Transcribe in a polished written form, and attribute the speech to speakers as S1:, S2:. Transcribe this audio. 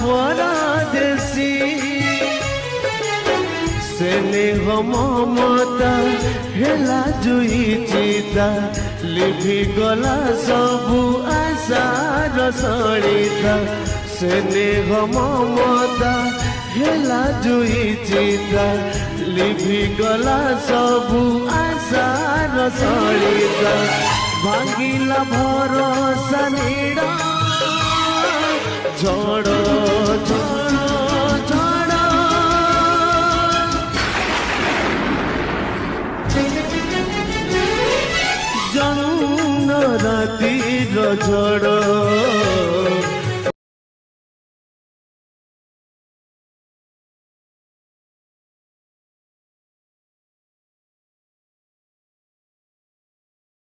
S1: परादेसी स्नेह ममता हेला जुई चिता लिभि गला सबु आशार सरिता स्नेह ममता हेला जुई चिता लिभि गला सबु आशार सरिता भांगिला भरोसा नीड़ा झड़ झड़ झड़ जमुना रातिर झड़